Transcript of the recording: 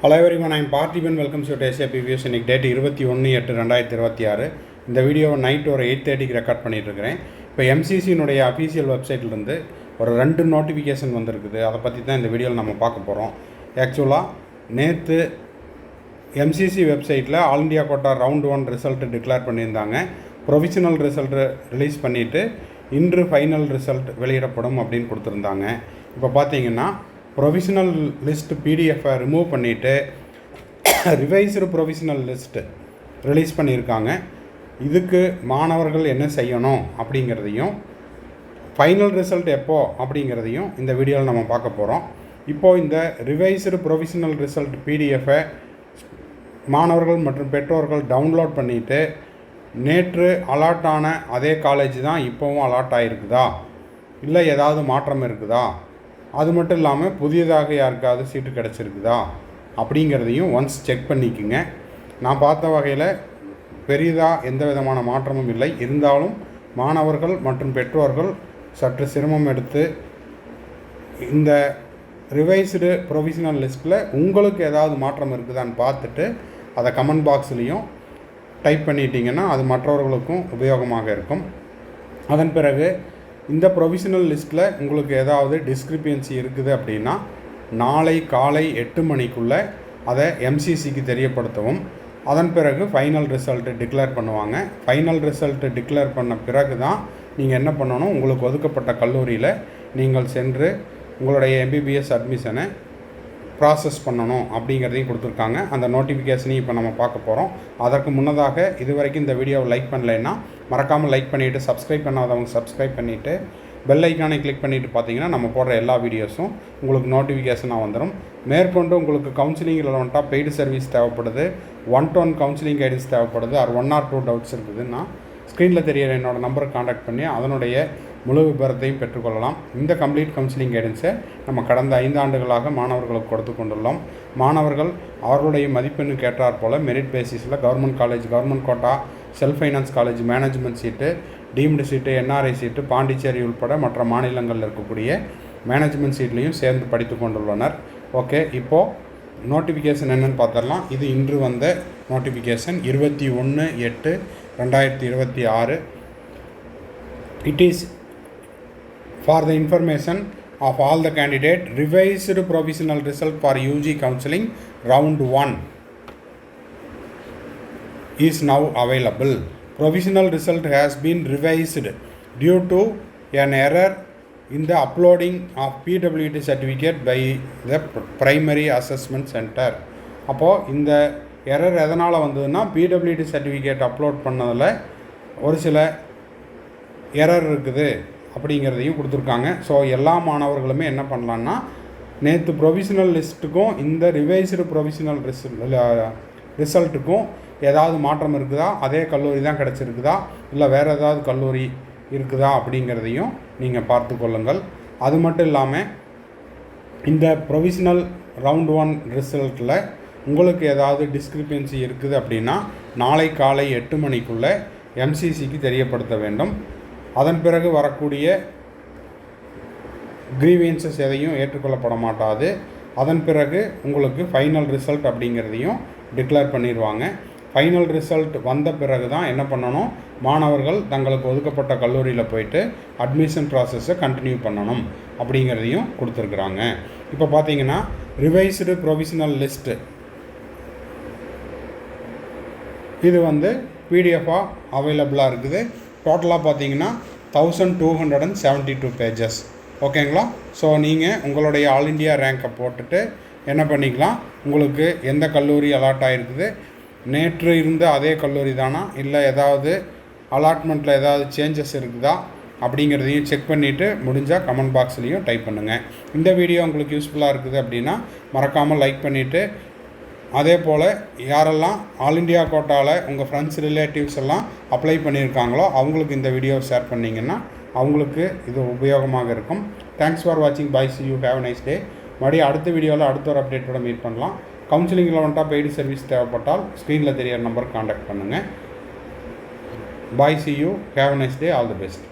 Hello everyone, I am Parthiban. Welcome to Asia PVS. இன்னைக்கு date 21/8/2026. இந்த வீடியோவை night ஒரு 8:30க்கு ரெக்கார்ட் பண்ணிட்டு இருக்கிறேன். இப்போ எம்சிசியினுடைய அஃபீஷியல் வெப்சைட்லேருந்து ஒரு 2 நோட்டிஃபிகேஷன் வந்திருக்குது. அதை பற்றி தான் இந்த வீடியோவில் நம்ம பார்க்க போகிறோம். ஆக்சுவலாக நேற்று எம்சிசி வெப்சைட்டில் all India quota round 1 result declare பண்ணியிருந்தாங்க. ப்ரொவிஷனல் ரிசல்ட்டு ரிலீஸ் பண்ணிவிட்டு இன்று ஃபைனல் ரிசல்ட் வெளியிடப்படும் அப்படின்னு கொடுத்துருந்தாங்க. இப்போ பார்த்தீங்கன்னா ப்ரொவிஷனல் லிஸ்ட் பிடிஎஃப்பை ரிமூவ் பண்ணிவிட்டு ரிவைஸ்டு ப்ரொவிஷனல் லிஸ்ட்டு ரிலீஸ் பண்ணியிருக்காங்க. இதுக்கு மாணவர்கள் என்ன செய்யணும் அப்படிங்கிறதையும் ஃபைனல் ரிசல்ட் எப்போ அப்படிங்கிறதையும் இந்த வீடியோவில் நம்ம பார்க்க போகிறோம். இப்போது இந்த ரிவைஸ்டு ப்ரொவிஷனல் ரிசல்ட் பிடிஎஃப்பை மாணவர்கள் மற்றும் பெற்றோர்கள் டவுன்லோட் பண்ணிவிட்டு நேற்று அலாட் ஆன அதே காலேஜ் தான் இப்போவும் அலாட் ஆகிருக்குதா, இல்லை ஏதாவது மாற்றம் இருக்குதா, அது மட்டும் இல்லாமல் புதியதாக யாருக்காவது சீட்டு கிடச்சிருக்குதா அப்படிங்கிறதையும் ஒன்ஸ் செக் பண்ணிக்கோங்க. நான் பார்த்த வகையில் பெரிதாக எந்த விதமான மாற்றமும் இல்லை. இருந்தாலும் மாணவர்கள் மற்றும் பெற்றோர்கள் சற்று சிரமம் எடுத்து இந்த ரிவைஸ்டு ப்ரொவிஷனல் லிஸ்ட்டில் உங்களுக்கு ஏதாவது மாற்றம் இருக்குதான்னு பார்த்துட்டு அதை கமெண்ட் பாக்ஸ்லேயும் டைப் பண்ணிட்டீங்கன்னா அது மற்றவர்களுக்கும் உபயோகமாக இருக்கும். அதன் பிறகு இந்த ப்ரொவிஷனல் லிஸ்ட்டில் உங்களுக்கு ஏதாவது டிஸ்கிரிப்பன்சி இருக்குது அப்படின்னா நாளை காலை 8 மணிக்குள்ளே அதை எம்சிசிக்கு தெரியப்படுத்தவும். அதன் பிறகு ஃபைனல் ரிசல்ட்டு டிக்ளேர் பண்ணுவாங்க. ஃபைனல் ரிசல்ட்டு டிக்ளேர் பண்ண பிறகு தான் நீங்கள் என்ன பண்ணணும், உங்களுக்கு ஒதுக்கப்பட்ட கல்லூரியில் நீங்கள் சென்று உங்களுடைய எம்பிபிஎஸ் அட்மிஷனை ப்ராசஸ் பண்ணணும் அப்படிங்கிறதையும் கொடுத்துருக்காங்க. அந்த நோட்டிஃபிகேஷனையும் இப்போ நம்ம பார்க்க போகிறோம். அதற்கு முன்னதாக இது வரைக்கும் இந்த வீடியோவை லைக் பண்ணலைன்னா மறக்காமல் லைக் பண்ணிவிட்டு, சப்ஸ்கிரைப் பண்ணாதவங்க சப்ஸ்கிரைப் பண்ணிவிட்டு பெல் ஐக்கானை கிளிக் பண்ணிவிட்டு பார்த்தீங்கன்னா நம்ம போடுற எல்லா வீடியோஸும் உங்களுக்கு நோட்டிஃபிகேஷனாக வந்துடும். மேற்கொண்டு உங்களுக்கு கவுன்சிலிங் ரெலவெண்ட்டாக பெய்டு சர்வீஸ் தேவைப்படுது, 1-to-1 கவுன்சிலிங் கைடன்ஸ் தேவைப்படுது, or 1 or 2 டவுட்ஸ் இருக்குதுன்னா ஸ்க்ரீனில் தெரியிற என்னோடய நம்பருக்கு காண்டாக்ட் பண்ணி அதனுடைய முழு விபரத்தையும் பெற்றுக்கொள்ளலாம். இந்த கம்ப்ளீட் கவுன்சிலிங் கைடன்ஸை நம்ம கடந்த 5 ஆண்டுகளாக மாணவர்களுக்கு கொடுத்து கொண்டுள்ளோம். மாணவர்கள் அவர்களுடைய மதிப்பெண்ணுக்கு ஏற்றாற் போல் மெரிட் பேசிஸில் government college, government quota, self finance college, management seat, deemed seat, NRI seat, Pondicherry உட்பட மற்ற மாநிலங்களில் இருக்கக்கூடிய மேனேஜ்மெண்ட் சீட்லேயும் சேர்ந்து படித்து கொண்டுள்ளனர். ஓகே, இப்போது நோட்டிஃபிகேஷன் என்னென்னு பார்த்துடலாம். இது இன்று வந்த notification 21/8/2026. It is for the information of all the candidate. Revised provisional result for UG counseling round 1 is now available. Provisional result has been revised due to an error in the uploading of PWT certificate by the primary assessment center. அப்போது இந்த error எதனால் வந்ததுன்னா PWT certificate upload பண்ணதில் ஒரு சில error இருக்குது அப்படிங்கிறதையும் கொடுத்துருக்காங்க. ஸோ எல்லா மாணவர்களுமே என்ன பண்ணலான்னா நேற்று ப்ரொவிஷனல் லிஸ்ட்டுக்கும் இந்த ரிவைஸ்டு ப்ரொவிஷனல் ரிசல்ட்டுக்கும் ஏதாவது மாற்றம் இருக்குதா, அதே கல்லூரி தான் கிடச்சிருக்குதா, இல்லை வேறு ஏதாவது கல்லூரி இருக்குதா அப்படிங்கிறதையும் நீங்கள் பார்த்து கொள்ளுங்கள். அது மட்டும் இல்லாமல் இந்த ப்ரொவிஷனல் ரவுண்ட் 1 ரிசல்ட்டில் உங்களுக்கு ஏதாவது டிஸ்கிரிப்பன்சி இருக்குது அப்படின்னா நாளை காலை 8 மணிக்குள்ளே எம்சிசிக்கு தெரியப்படுத்த வேண்டும். அதன் பிறகு வரக்கூடிய கிரீவியன்சஸ் எதையும் ஏற்றுக்கொள்ளப்பட மாட்டாது. அதன் பிறகு உங்களுக்கு ஃபைனல் ரிசல்ட் அப்படிங்கிறதையும் டிக்ளேர் பண்ணிடுவாங்க. ஃபைனல் ரிசல்ட் வந்த பிறகு தான் என்ன பண்ணணும், மாணவர்கள் தங்களுக்கு ஒதுக்கப்பட்ட கல்லூரியில் போயிட்டு அட்மிஷன் ப்ராசஸை கண்டினியூ பண்ணணும் அப்படிங்கிறதையும் கொடுத்துருக்குறாங்க. இப்போ பார்த்தீங்கன்னா ரிவைஸ்டு ப்ரொவிஷனல் லிஸ்ட்டு இது பிடிஎஃபாக அவைலபிளாக இருக்குது. டோட்டலாக பார்த்தீங்கன்னா 1272 பேஜஸ். ஓகேங்களா? ஸோ நீங்கள் உங்களுடைய ஆல் இண்டியா ரேங்கை போட்டுட்டு என்ன பண்ணிக்கலாம், உங்களுக்கு எந்த கல்லூரி அலாட் ஆகிருக்குது, நேற்று இருந்த அதே கல்லூரி தானா, இல்லை ஏதாவது அலாட்மெண்ட்டில் ஏதாவது சேஞ்சஸ் இருக்குதா அப்படிங்கிறதையும் செக் பண்ணிவிட்டு முடிஞ்சால் கமெண்ட் பாக்ஸ்லேயும் டைப் பண்ணுங்கள். இந்த வீடியோ உங்களுக்கு யூஸ்ஃபுல்லாக இருக்குது அப்படின்னா மறக்காமல் லைக் பண்ணிவிட்டு, அதே போல் யாரெல்லாம் ஆல் இண்டியா கோட்டாவில் உங்கள் ஃப்ரெண்ட்ஸ் ரிலேட்டிவ்ஸ் எல்லாம் அப்ளை பண்ணியிருக்காங்களோ அவங்களுக்கு இந்த வீடியோவை ஷேர் பண்ணிங்கன்னா அவங்களுக்கு இது உபயோகமாக இருக்கும். தேங்க்ஸ் ஃபார் வாட்சிங். Bye, see you, have nice day. மறுபடியும் அடுத்த வீடியோவில் அடுத்த ஒரு அப்டேட்டோட மீட் பண்ணலாம். கவுன்சிலிங் ரெலவெண்ட்டாக பெய்டு சர்வீஸ் தேவைப்பட்டால் ஸ்க்ரீனில் தெரியிற நம்பருக்கு காண்டாக்ட் பண்ணுங்கள். Bye, see you, have nice day. All the best.